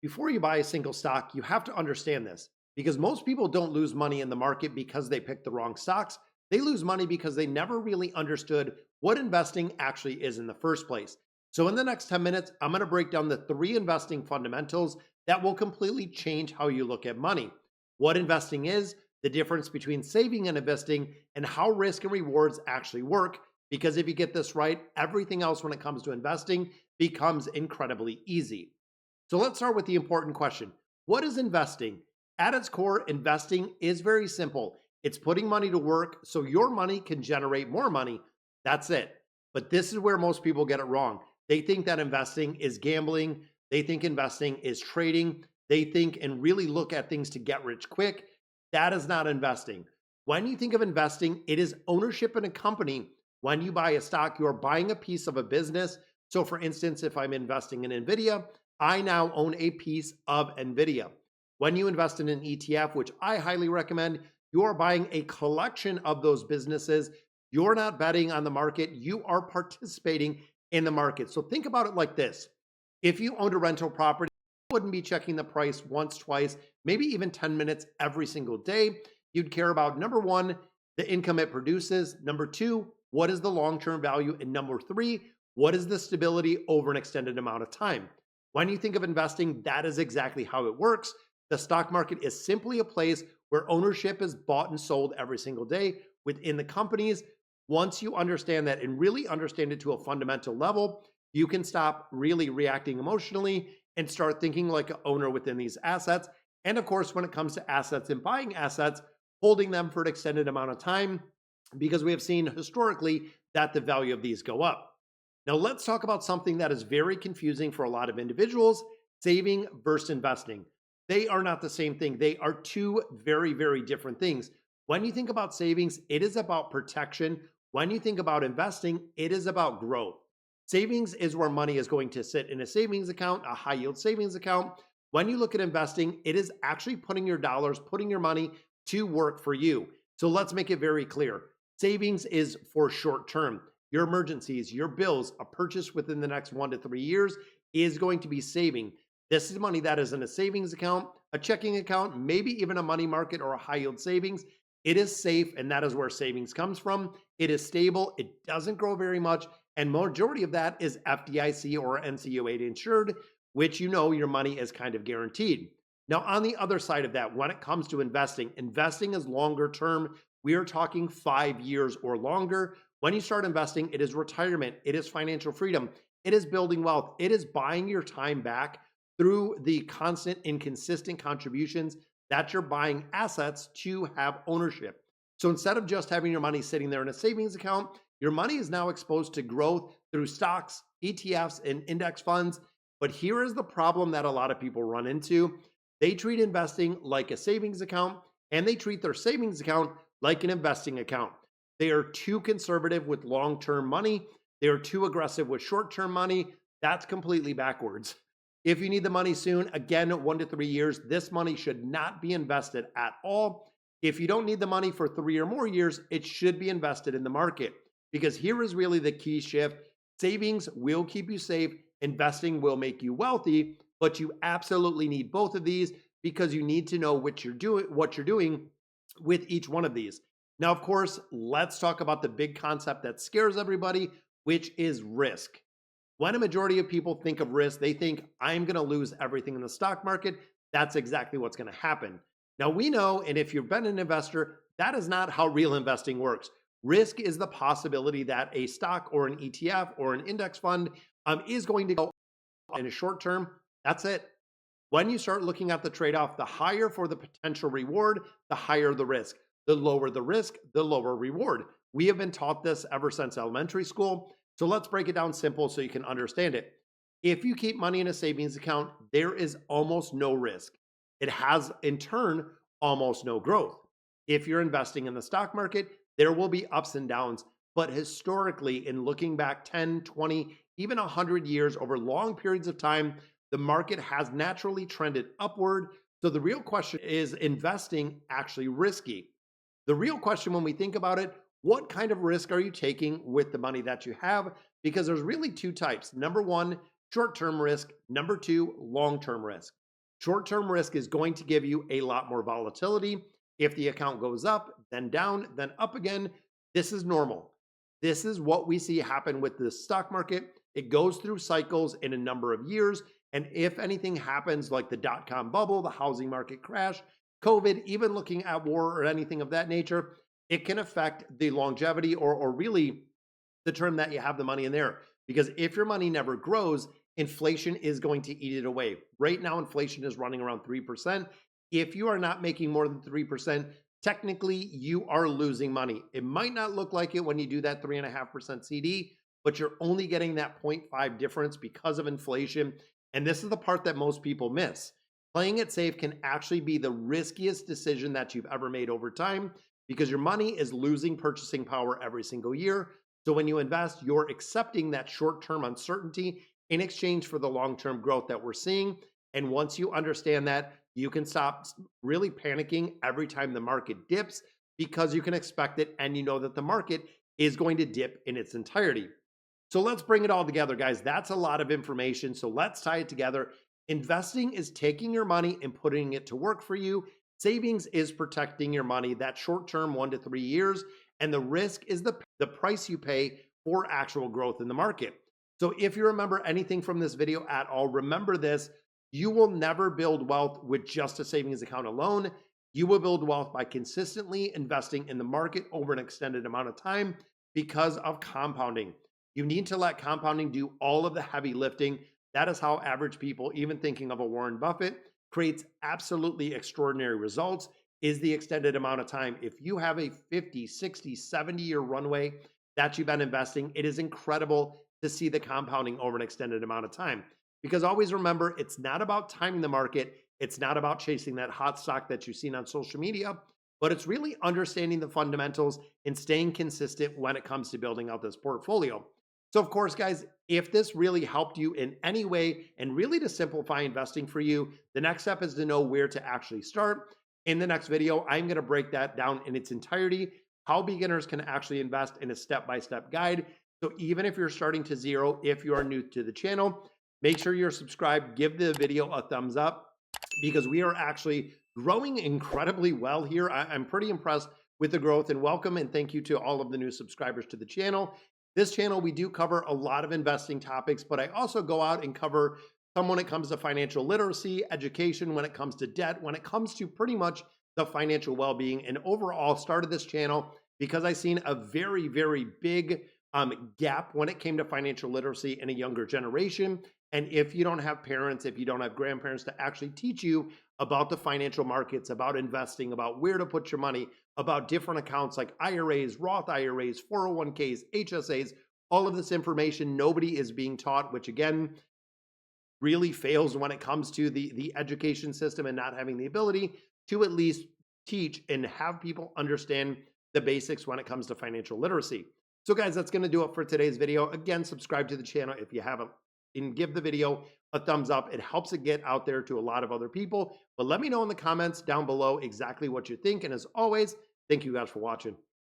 Before you buy a single stock, you have to understand this because most people don't lose money in the market because they picked the wrong stocks. They lose money because they never really understood what investing actually is in the first place. So, in the next 10 minutes, I'm going to break down the three investing fundamentals that will completely change how you look at money. What investing is, the difference between saving and investing, and how risk and rewards actually work. Because if you get this right, everything else when it comes to investing becomes incredibly easy. So let's start with the important question. What is investing? At its core, investing is very simple. It's putting money to work so your money can generate more money. That's it. But this is where most people get it wrong. They think that investing is gambling. They think investing is trading. They think and really look at things to get rich quick. That is not investing. When you think of investing, it is ownership in a company. When you buy a stock, you are buying a piece of a business. So, for instance, if I'm investing in NVIDIA, I now own a piece of NVIDIA. When you invest in an ETF, which I highly recommend, you are buying a collection of those businesses. You're not betting on the market, you are participating in the market. So think about it like this. If you owned a rental property, you wouldn't be checking the price once, twice, maybe even 10 minutes every single day. You'd care about number one, the income it produces. Number two, what is the long-term value? And number three, what is the stability over an extended amount of time? When you think of investing, that is exactly how it works. The stock market is simply a place where ownership is bought and sold every single day within the companies. Once you understand that and really understand it to a fundamental level, you can stop really reacting emotionally and start thinking like an owner within these assets. And of course, when it comes to assets and buying assets, holding them for an extended amount of time, because we have seen historically that the value of these go up. Now, let's talk about something that is very confusing for a lot of individuals: saving versus investing. They are not the same thing. They are two very, very different things. When you think about savings, it is about protection. When you think about investing, it is about growth. Savings is where money is going to sit in a savings account, a high yield savings account. When you look at investing, it is actually putting your dollars, putting your money to work for you. So let's make it very clear. Savings is for short term. Your emergencies, your bills, a purchase within the next 1 to 3 years is going to be saving. This is money that is in a savings account, a checking account, maybe even a money market or a high yield savings. It is safe, and that is where savings comes from. It is stable. It doesn't grow very much. And majority of that is FDIC or NCUA insured, which you know your money is kind of guaranteed. Now, on the other side of that, when it comes to investing, investing is longer term. We are talking 5 years or longer. When you start investing, it is retirement, it is financial freedom, it is building wealth, it is buying your time back through the constant and consistent contributions that you're buying assets to have ownership. So instead of just having your money sitting there in a savings account, your money is now exposed to growth through stocks, ETFs, and index funds. But here is the problem that a lot of people run into. They treat investing like a savings account, and they treat their savings account like an investing account. They are too conservative with long-term money. They are too aggressive with short-term money. That's completely backwards. If you need the money soon, again, 1 to 3 years, this money should not be invested at all. If you don't need the money for 3 or more years, it should be invested in the market, because here is really the key shift. Savings will keep you safe. Investing will make you wealthy, but you absolutely need both of these because you need to know what you're doing with each one of these. Now, of course, let's talk about the big concept that scares everybody, which is risk. When a majority of people think of risk, they think, I'm going to lose everything in the stock market. That's exactly what's going to happen. Now, we know, and if you've been an investor, that is not how real investing works. Risk is the possibility that a stock or an ETF or an index fund is going to go in a short term. That's it. When you start looking at the trade-off, the higher for the potential reward, the higher the risk. The lower the risk, the lower reward. We have been taught this ever since elementary school. So let's break it down simple so you can understand it. If you keep money in a savings account, there is almost no risk. It has, in turn, almost no growth. If you're investing in the stock market, there will be ups and downs. But historically, in looking back 10, 20, even 100 years over long periods of time, the market has naturally trended upward. So the real question is investing actually risky? The real question when we think about it, what kind of risk are you taking with the money that you have? Because there's really two types. Number one, short-term risk. Number two, long-term risk. Short-term risk is going to give you a lot more volatility. If the account goes up, then down, then up again, this is normal. This is what we see happen with the stock market. It goes through cycles in a number of years. And if anything happens like the dot-com bubble, the housing market crash, COVID, even looking at war or anything of that nature, it can affect the longevity or really the term that you have the money in there. Because if your money never grows, inflation is going to eat it away. Right now, inflation is running around 3%. If you are not making more than 3%, technically you are losing money. It might not look like it when you do that 3.5% CD, but you're only getting that 0.5 difference because of inflation. And this is the part that most people miss. Playing it safe can actually be the riskiest decision that you've ever made over time because your money is losing purchasing power every single year. So when you invest, you're accepting that short-term uncertainty in exchange for the long-term growth that we're seeing. And once you understand that, you can stop really panicking every time the market dips because you can expect it and you know that the market is going to dip in its entirety. So let's bring it all together, guys. That's a lot of information. So let's tie it together. Investing is taking your money and putting it to work for you. Savings is protecting your money, that short term 1 to 3 years. And the risk is the price you pay for actual growth in the market. So if you remember anything from this video at all, remember this. You will never build wealth with just a savings account alone. You will build wealth by consistently investing in the market over an extended amount of time because of compounding. You need to let compounding do all of the heavy lifting. That is how average people, even thinking of a Warren Buffett, creates absolutely extraordinary results is the extended amount of time. If you have a 50, 60, 70-year runway that you've been investing, it is incredible to see the compounding over an extended amount of time. Because always remember, it's not about timing the market. It's not about chasing that hot stock that you've seen on social media, but it's really understanding the fundamentals and staying consistent when it comes to building out this portfolio. So of course, guys, if this really helped you in any way and really to simplify investing for you, the next step is to know where to actually start. In the next video, I'm going to break that down in its entirety, how beginners can actually invest in a step-by-step guide. So even if you're starting to zero, if you are new to the channel, make sure you're subscribed, give the video a thumbs up because we are actually growing incredibly well here. I'm pretty impressed with the growth, and welcome and thank you to all of the new subscribers to the channel. This channel, we do cover a lot of investing topics, but I also go out and cover some when it comes to financial literacy, education, when it comes to debt, when it comes to pretty much the financial well-being. And overall, started this channel because I seen a very, very big gap when it came to financial literacy in a younger generation. And if you don't have parents, if you don't have grandparents to actually teach you about the financial markets, about investing, about where to put your money, about different accounts like IRAs, Roth IRAs, 401ks, HSAs, all of this information, nobody is being taught, which again, really fails when it comes to the education system and not having the ability to at least teach and have people understand the basics when it comes to financial literacy. So guys, that's going to do it for today's video. Again, subscribe to the channel if you haven't and give the video a thumbs up. It helps it get out there to a lot of other people. But let me know in the comments down below exactly what you think. And as always, thank you guys for watching.